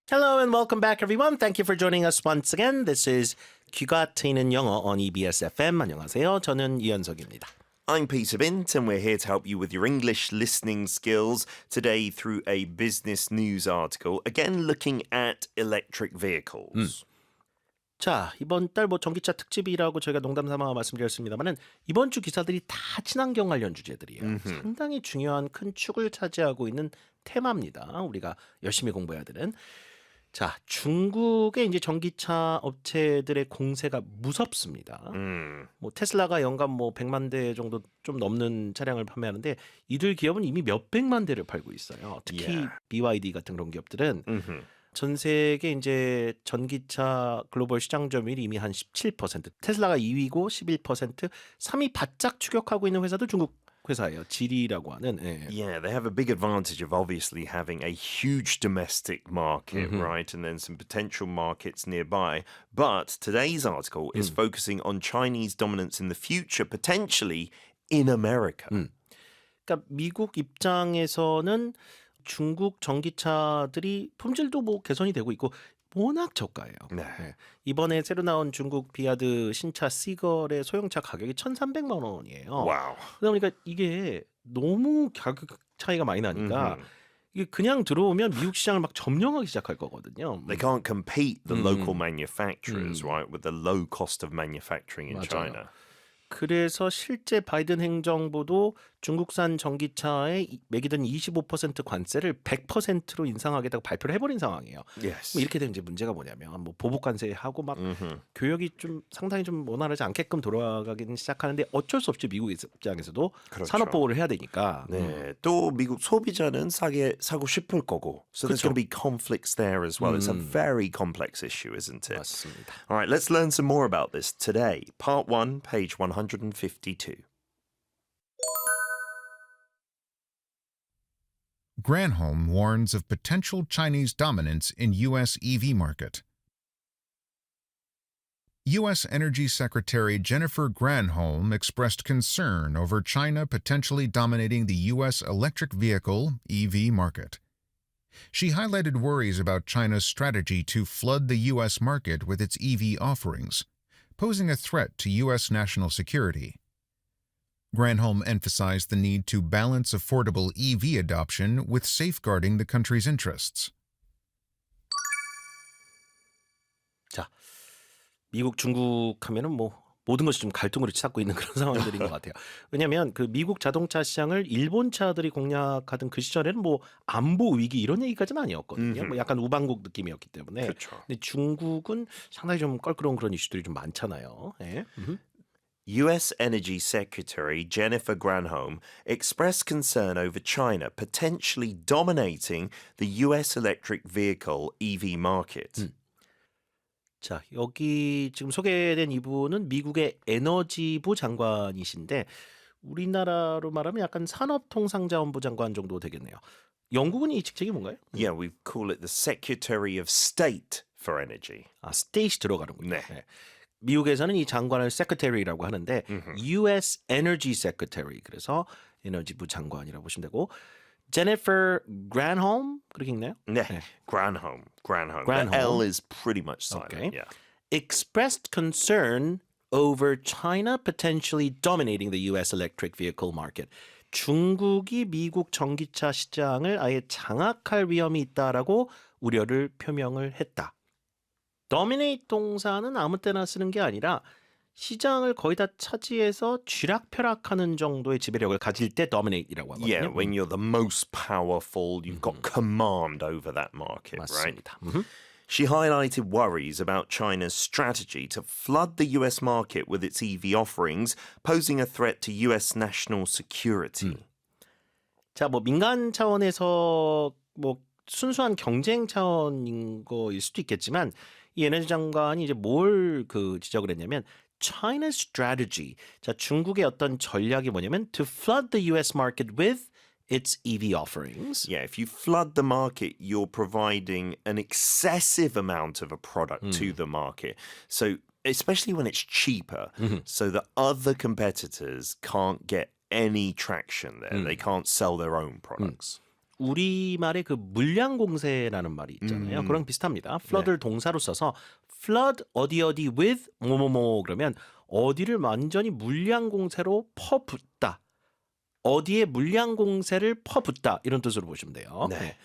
Hello and welcome back, everyone. Thank you for joining us once again. This is 귀가 트이는 영어 on EBS FM. 안녕하세요. 저는 이현석입니다. I'm Peter Bint, and we're here to help you with your English listening skills today through a business news article, again looking at electric vehicles. 자, 이번 달 전기차 특집이라고 저희가 농담삼아 말씀드렸습니다만은 이번 주 기사들이 다 친환경 관련 주제들이에요. 상당히 중요한 큰 축을 차지하고 있는 테마입니다. 우리가 열심히 공부해야 되는. 자, 중국의 이제 전기차 업체들의 공세가 무섭습니다. 뭐 테슬라가 연간 100만 대 정도 좀 넘는 차량을 판매하는데 이들 기업은 이미 몇백만 대를 팔고 있어요. 특히 BYD 같은 그런 기업들은 전 세계 이제 전기차 글로벌 시장 점유율이 이미 한 17%, 테슬라가 2위고 11%, 3위 바짝 추격하고 있는 회사도 중국 회사예요. 지리라고 하는. 예. Yeah, they have a big advantage of obviously having a huge domestic market, right? And then some potential markets nearby. But today's article is focusing on Chinese dominance in the future, potentially in America. 그러니까 미국 입장에서는 중국 전기차들이 품질도 개선이 되고 있고 워낙 저가예요. 네. 네. 이번에 새로 나온 중국 비아드 신차 시걸의 소형차 가격이 1,300만 원이에요. Wow. 그러니까 이게 너무 가격 차이가 많이 나니까 이게 그냥 들어오면 미국 시장을 막 점령하기 시작할 거거든요. They can't compete the local manufacturers, right, with the low cost of manufacturing in 맞아요. China. 그래서 실제 바이든 행정부도 중국산 전기차에 매기던 25% 관세를 100%로 인상하겠다고 발표를 해버린 상황이에요. Yes. 이렇게 되면 이제 문제가 뭐냐면 보복 관세하고 막 교역이 좀 상당히 좀 원활하지 않게끔 돌아가기는 시작하는데 어쩔 수 없이 미국 입장에서도 그렇죠. 산업 보호를 해야 되니까. 네, 또 미국 소비자는 싸게 사고 싶을 거고. So there's 그렇죠. going to be conflicts there as well. It's a very complex issue, isn't it? 맞습니다. All right, let's learn some more about this today. Part 1, page 152. Granholm warns of potential Chinese dominance in U.S. EV market. U.S. Energy Secretary Jennifer Granholm expressed concern over China potentially dominating the U.S. electric vehicle EV market. She highlighted worries about China's strategy to flood the U.S. market with its EV offerings, posing a threat to U.S. national security. Granholm emphasized the need to balance affordable EV adoption with safeguarding the country's interests. 자, 미국, 중국 하면은 모든 것이 좀 갈등으로 치닫고 있는 그런 상황들인 것 같아요. 왜냐하면 그 미국 자동차 시장을 일본 차들이 공략하던 그 시절에는 안보 위기 이런 얘기까지는 아니었거든요. 약간 우방국 느낌이었기 때문에. 그렇죠. 근데 중국은 상당히 좀 껄끄러운 그런 이슈들이 좀 많잖아요. 예. U.S. Energy Secretary Jennifer Granholm expressed concern over China potentially dominating the U.S. electric vehicle EV market. 자, 여기 지금 소개된 이분은 미국의 에너지부 장관이신데 우리나라로 말하면 약간 산업통상자원부 장관 정도 되겠네요. 영국은 이 직책이 뭔가요? Yeah, we call it the Secretary of State for Energy. 아, 스테이시 들어가는군요. 네. 네. 미국에서는 이 장관을 secretary라고 하는데 U.S. Energy Secretary 그래서 에너지부 장관이라고 보시면 되고 Jennifer Granholm 그렇게 읽나요? 네, Granholm. Granholm. The L is pretty much silent. Okay. Yeah. Expressed concern over China potentially dominating the U.S. electric vehicle market. 중국이 미국 전기차 시장을 아예 장악할 위험이 있다라고 우려를 표명을 했다. dominate 동사는 아무 때나 쓰는 게 아니라 시장을 거의 다 차지해서 쥐락펴락하는 정도의 지배력을 가질 때 dominate이라고 하거든요. Yeah, when you're the most powerful, you've got command over that market, right? 맞습니다. She highlighted worries about China's strategy to flood the US market with its EV offerings, posing a threat to US national security. 자, 민간 차원에서 순수한 경쟁 차원인 거일 수도 있겠지만 이 에너지 장관이 이제 뭘 지적을 했냐면 China's strategy. 자, 중국의 어떤 전략이 뭐냐면 to flood the US market with its EV offerings. Yeah, if you flood the market, you're providing an excessive amount of a product to the market. So, especially when it's cheaper, so that other competitors can't get any traction there. They can't sell their own products. 우리말의 그 물량공세라는 말이 있잖아요. 그랑 비슷합니다. flood를 동사로 써서 flood 어디 with 뭐뭐뭐 그러면 어디를 완전히 물량공세로 퍼붓다. 어디에 물량공세를 퍼붓다 이런 뜻으로 보시면 돼요. 네.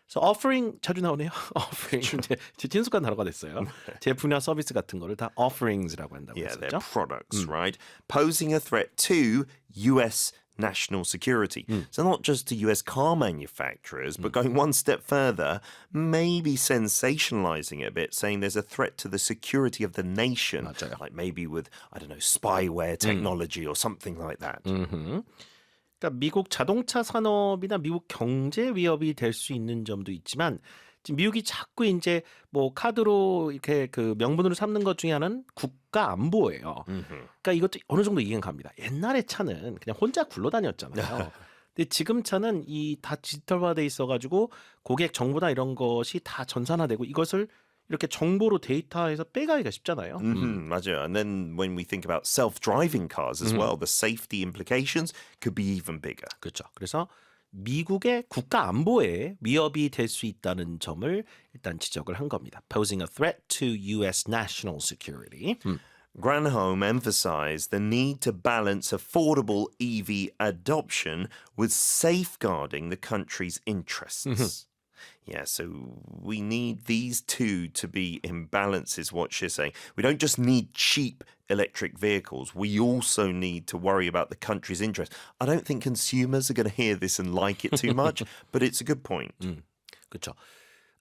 그래서 offering 자주 나오네요. offering 제 친숙한 단어가 됐어요. 제품이나 서비스 같은 거를 다 offerings라고 한다고 Yeah, 했었죠. they're products, right? Posing a threat to US national security. So not just to US car manufacturers, but going one step further, maybe sensationalizing it a bit, saying there's a threat to the security of the nation. 맞아요. Like maybe with, I don't know, spyware technology or something like that. 그러니까 미국 자동차 산업이나 미국 경제 위협이 될 수 있는 점도 있지만 지금 미국이 자꾸 이제 뭐 카드로 이렇게 그 명분으로 삼는 것 중에 하나는 국가 안보예요. 그러니까 이것도 어느 정도 이해는 갑니다. 옛날에 차는 그냥 혼자 굴러다녔잖아요. 근데 지금 차는 이 다 디지털화돼 있어가지고 고객 정보나 이런 것이 다 전산화되고 이것을 이렇게 정보로 데이터에서 빼가기가 쉽잖아요. 맞아요. And then when we think about self-driving cars as well, the safety implications could be even bigger. 그렇죠. 그래서 미국의 국가 안보에 위협이 될 수 있다는 점을 일단 지적을 한 겁니다. Posing a threat to U.S. national security. Granholm emphasized the need to balance affordable EV adoption with safeguarding the country's interests. Yeah, so we need these two to be in balance, is what she's saying. We don't just need cheap electric vehicles. We also need to worry about the country's interest. I don't think consumers are going to hear this and like it too much, but it's a good point. 그렇죠.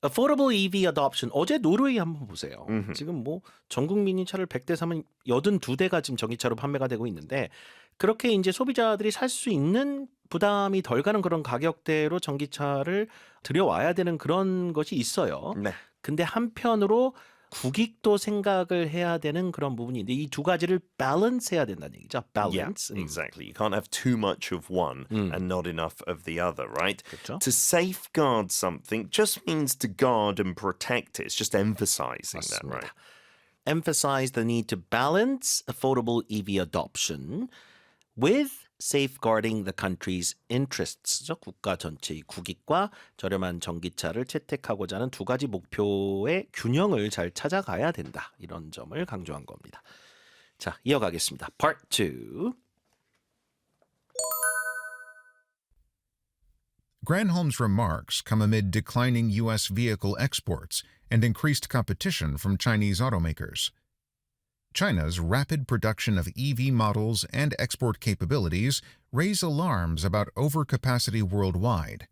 Affordable EV adoption. 어제 노르웨이 한번 보세요. 지금 뭐 전 국민이 차를 100대 사면 82대가 지금 전기차로 판매가 되고 있는데 그렇게 이제 소비자들이 살 수 있는 부담이 덜 가는 그런 가격대로 전기차를 들여와야 되는 그런 것이 있어요. 네. 근데 한편으로 국익도 생각을 해야 되는 그런 부분이 있는데 이 두 가지를 밸런스 해야 된다는 얘기죠. Yeah, 밸런스. exactly. You can't have too much of one and not enough of the other, right? 그렇죠. To safeguard something just means to guard and protect it. It's just emphasizing that, 맞습니다. right? Emphasize the need to balance affordable EV adoption with safeguarding the country's interests. 국가 전체의 국익과 저렴한 전기차를 채택하고자 하는 두 가지 목표의 균형을 잘 찾아가야 된다. 이런 점을 강조한 겁니다. 자, 이어가겠습니다. Part 2. Granholm's remarks come amid declining U.S. vehicle exports and increased competition from Chinese automakers. China's rapid production of EV models and export capabilities raise alarms about overcapacity worldwide.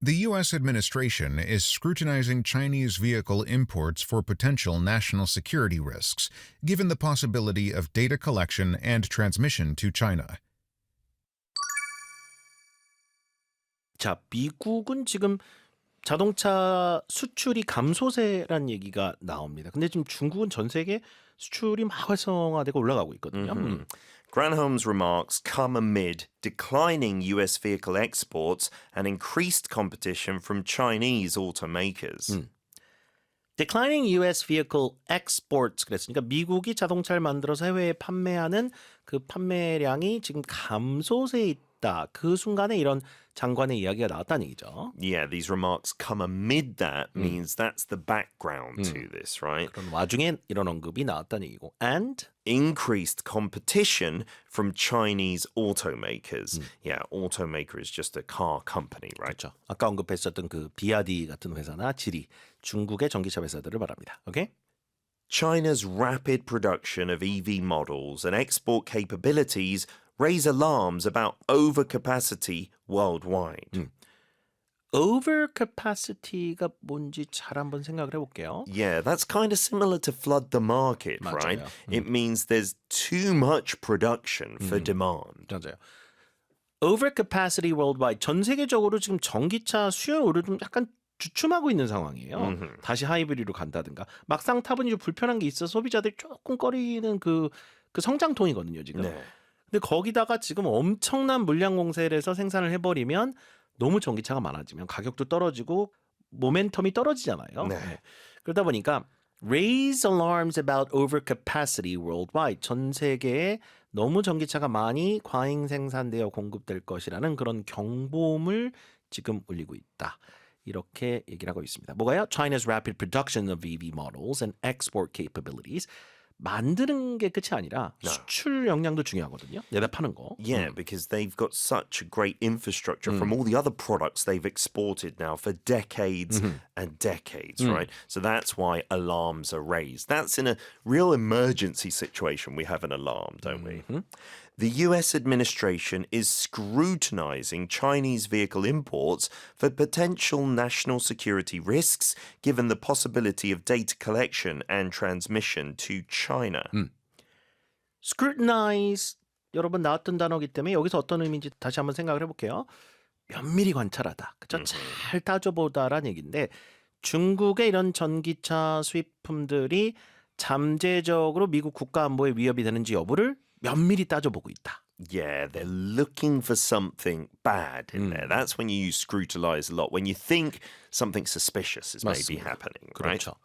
The U.S. administration is scrutinizing Chinese vehicle imports for potential national security risks, given the possibility of data collection and transmission to China. 자, 미국은 지금 자동차 수출이 감소세라는 얘기가 나옵니다. 근데 지금 중국은 전 세계 수출이 막 활성화되고 올라가고 있거든요. Granholm's remarks come amid declining US vehicle exports and increased competition from Chinese automakers. Declining US vehicle exports 그랬으니까 미국이 자동차를 만들어서 해외에 판매하는 그 판매량이 지금 감소세에 있다. 그 순간에 이런 장관의 이야기가 나왔다는 얘기죠. Yeah, these remarks come amid that means that's the background to this, right? 그런 와중에 이런 언급이 나왔다는 얘기고. And Increased competition from Chinese automakers. Yeah, automaker is just a car company, right? 그렇죠. 아까 언급했었던 그 비아디 같은 회사나 지리, 중국의 전기차 회사들을 말합니다. 오케이? China's rapid production of EV models and export capabilities raise alarms about overcapacity worldwide. Overcapacity가 뭔지 잘 한번 생각을 해볼게요. Yeah, that's kind of similar to flood the market, right? 맞아요. It means there's too much production for demand. 맞아요. Overcapacity worldwide. 전 세계적으로 지금 전기차 수요를 좀 약간 주춤하고 있는 상황이에요. 다시 하이브리드로 간다든가. 막상 타보니 좀 불편한 게 있어 소비자들이 조금 꺼리는 그 성장통이거든요, 지금. 네. 근데 거기다가 지금 엄청난 물량 공세를 해서 생산을 해버리면 너무 전기차가 많아지면 가격도 떨어지고 모멘텀이 떨어지잖아요. 네. 그러다 보니까 raise alarms about overcapacity worldwide. 전 세계에 너무 전기차가 많이 과잉 생산되어 공급될 것이라는 그런 경보음을 지금 올리고 있다. 이렇게 얘기를 하고 있습니다. 뭐가요? China's rapid production of EV models and export capabilities. 만드는 게 끝이 아니라 수출 역량도 중요하거든요. 내다 파는 거. Yeah, because they've got such a great infrastructure from all the other products they've exported now for decades and decades, right? So that's why alarms are raised. That's in a real emergency situation. We have an alarm, don't we? The US administration is scrutinizing Chinese vehicle imports for potential national security risks, given the possibility of data collection and transmission to China. scrutinize 여러분 나왔던 단어기 때문에 여기서 어떤 의미인지 다시 한번 생각을 해볼게요. 면밀히 관찰하다. 그죠? 잘 따져보다란 얘기인데 중국의 이런 전기차 수입품들이 잠재적으로 미국 국가 안보에 위협이 되는지 여부를 면밀히 따져보고 있다. Yeah, they're looking for something bad in there. That's when you use scrutinize a lot. When you think something suspicious is maybe 맞습니다. happening, right? 그렇죠.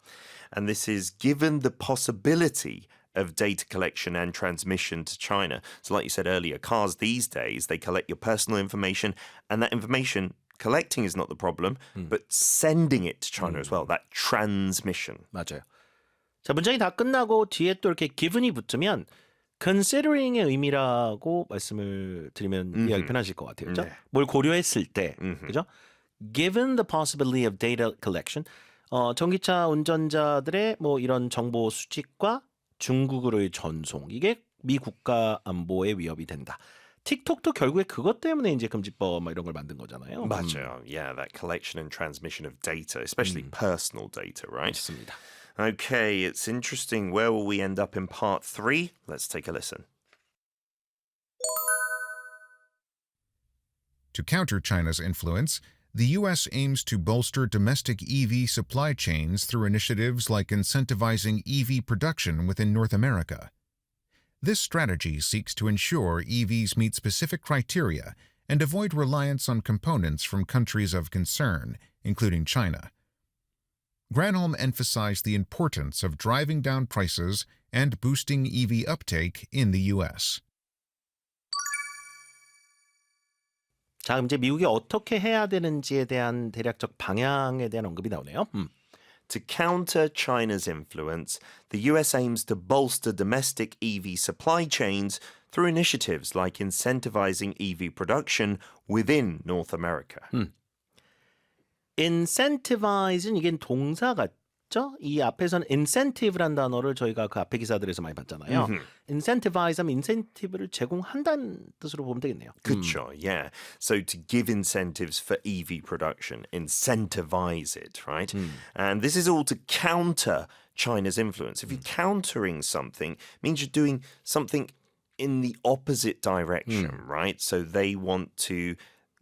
And this is given the possibility of data collection and transmission to China. So like you said earlier, cars these days, they collect your personal information, and that information collecting is not the problem, but sending it to China as well, that transmission. 맞아요. 자, 문장이 다 끝나고 뒤에 또 이렇게 given이 붙으면 considering의 의미라고 말씀을 드리면 이해하기 편하실 것 같아요. 그죠? 네. 뭘 고려했을 때, 그죠? Given the possibility of data collection, 전기차 운전자들의 뭐 이런 정보 수집과 중국으로의 전송, 이게 미 국가 안보에 위협이 된다. 틱톡도 결국에 그것 때문에 이제 금지법 막 이런 걸 만든 거잖아요. 맞아요. Yeah, that collection and transmission of data, especially personal data, right? 맞습니다. Okay, it's interesting. Where will we end up in part 3? Let's take a listen. To counter China's influence, the U.S. aims to bolster domestic EV supply chains through initiatives like incentivizing EV production within North America. This strategy seeks to ensure EVs meet specific criteria and avoid reliance on components from countries of concern, including China. Granholm emphasized the importance of driving down prices and boosting EV uptake in the U.S. 자, 이제 미국이 어떻게 해야 되는지에 대한 대략적 방향에 대한 언급이 나오네요. To counter China's influence, the US aims to bolster domestic EV supply chains through initiatives like incentivizing EV production within North America. incentivize는 이게 동사 같죠? 이 앞에서는 incentive란 단어를 저희가 그 앞에 기사들에서 많이 봤잖아요. incentivize 하면 incentive를 제공한다는 뜻으로 보면 되겠네요. 그쵸, yeah. So to give incentives for EV production, incentivize it, right? And this is all to counter China's influence. If you're countering something, it means you're doing something in the opposite direction, right? So they want to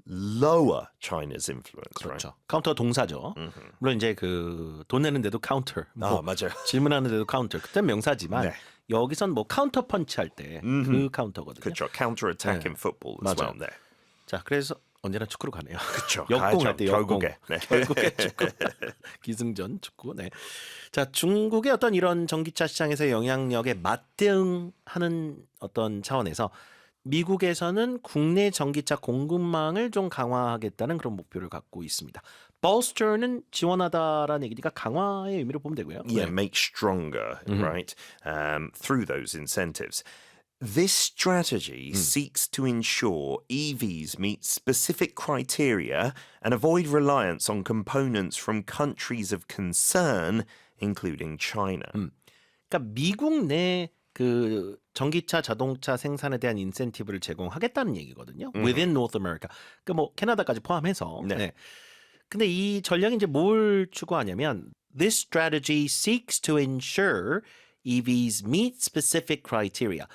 lower China's influence, right? 그렇죠. 카운터 동사죠. 물론 이제 그 돈 내는데도 카운터, 뭐 맞아요. 질문하는데도 카운터. 그땐 명사지만 네. 여기선 뭐 카운터 펀치 할 때 그 카운터거든요. 그렇죠. Counter attack 네. in football as 맞아요. well. 네. 자, 그래서 언제나 축구로 가네요. 그쵸. 역공할 때 역공. 결국에. 네. 결국에 축구. 기승전 축구. 네. 자, 중국의 어떤 이런 전기차 시장에서의 영향력에 맞대응하는 어떤 차원에서 미국에서는 국내 전기차 공급망을 좀 강화하겠다는 그런 목표를 갖고 있습니다. bolster는 지원하다라는 얘기니까 강화의 의미로 보면 되고요. Yeah, make stronger, right? Through those incentives. This strategy seeks to ensure EVs meet specific criteria and avoid reliance on components from countries of concern, including China. 그러니까 미국 내 그 전기차 자동차 생산에 대한 인센티브를 제공하겠다는 얘기거든요. Within North America. 그 뭐 캐나다까지 포함해서. 네. 네. 근데 이 전략이 이제 뭘 추구하냐면 This strategy seeks to ensure EVs meet specific criteria.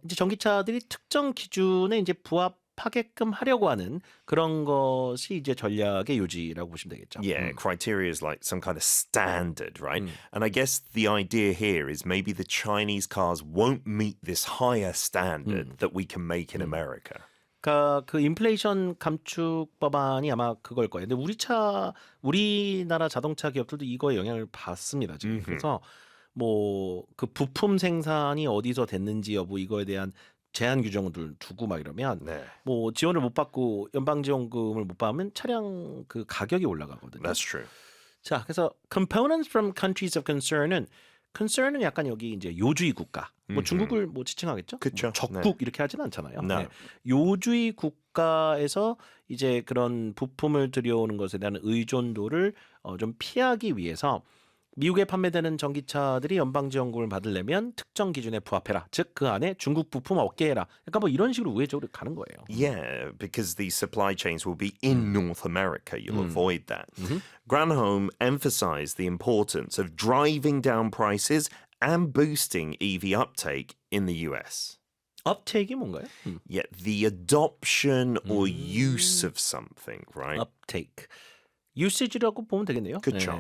이제 전기차들이 특정 기준에 이제 부합하게끔 하려고 하는 그런 것이 이제 전략의 요지라고 보시면 되겠죠. Yeah, criteria is like some kind of standard, right? And I guess the idea here is maybe the Chinese cars won't meet this higher standard that we can make in America. 그러니까 그 인플레이션 감축 법안이 아마 그걸 거예요. 근데 우리나라 자동차 기업들도 이거에 영향을 받습니다. 지금. 그래서 뭐 그 부품 생산이 어디서 됐는지 여부 이거에 대한 제한 규정을 두고 막 이러면 네. 뭐 지원을 못 받고 연방 지원금을 못 받으면 차량 그 가격이 올라가거든요. That's true. 자, 그래서 components from countries of concern은 약간 여기 이제 요주의 국가. 뭐 중국을 뭐 지칭하겠죠? 그쵸. 뭐 적국 이렇게 하진 않잖아요. No. 네. 요주의 국가에서 이제 그런 부품을 들여오는 것에 대한 의존도를 좀 피하기 위해서 미국에 판매되는 전기차들이 연방 지원금을 받으려면 특정 기준에 부합해라. 즉 그 안에 중국 부품 없게 해라. 약간 뭐 이런 식으로 우회적으로 가는 거예요. Yeah, because the supply chains will be in North America. You'll avoid that. Granholm emphasized the importance of driving down prices and boosting EV uptake in the US. uptake이 뭔가요? Yet the adoption or use of something, right? uptake. usage라고 보면 되겠네요. 그쵸.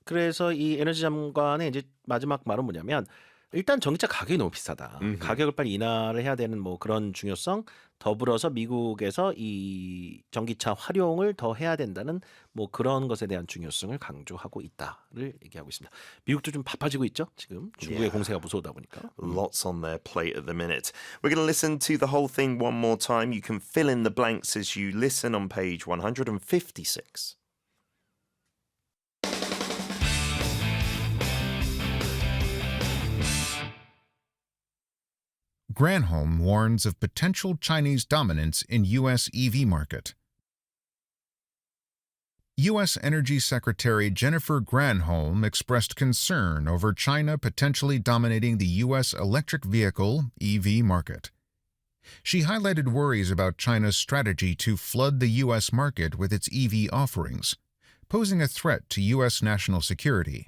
그래서 이 에너지 장관의 이제 마지막 말은 뭐냐면 일단 전기차 가격이 너무 비싸다. 가격을 빨리 인하를 해야 되는 뭐 그런 중요성 더불어서 미국에서 이 전기차 활용을 더 해야 된다는 뭐 그런 것에 대한 중요성을 강조하고 있다를 얘기하고 있습니다. 미국도 좀 바빠지고 있죠. 지금 중국의 공세가 무서우다 보니까. Lots on their plate at the minute. We're going to listen to the whole thing one more time. You can fill in the blanks as you listen on page 156. Granholm warns of potential Chinese dominance in U.S. EV market. U.S. Energy Secretary Jennifer Granholm expressed concern over China potentially dominating the U.S. electric vehicle EV market. She highlighted worries about China's strategy to flood the U.S. market with its EV offerings, posing a threat to U.S. national security.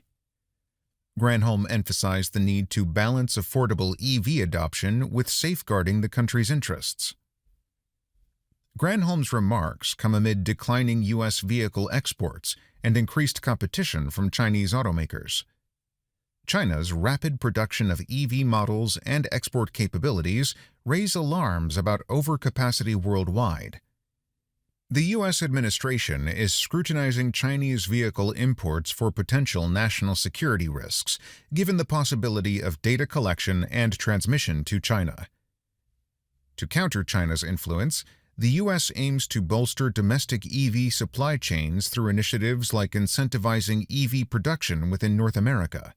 Granholm emphasized the need to balance affordable EV adoption with safeguarding the country's interests. Granholm's remarks come amid declining U.S. vehicle exports and increased competition from Chinese automakers. China's rapid production of EV models and export capabilities raise alarms about overcapacity worldwide. The U.S. administration is scrutinizing Chinese vehicle imports for potential national security risks, given the possibility of data collection and transmission to China. To counter China's influence, the U.S. aims to bolster domestic EV supply chains through initiatives like incentivizing EV production within North America.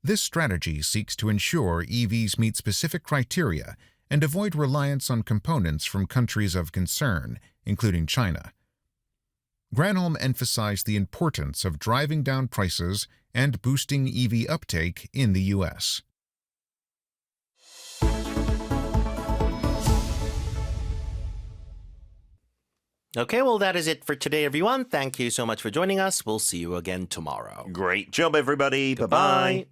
This strategy seeks to ensure EVs meet specific criteria and avoid reliance on components from countries of concern, including China. Granholm emphasized the importance of driving down prices and boosting EV uptake in the U.S. Okay, well that is it for today, everyone. Thank you so much for joining us. We'll see you again tomorrow. Great job, everybody. Bye-bye. Bye.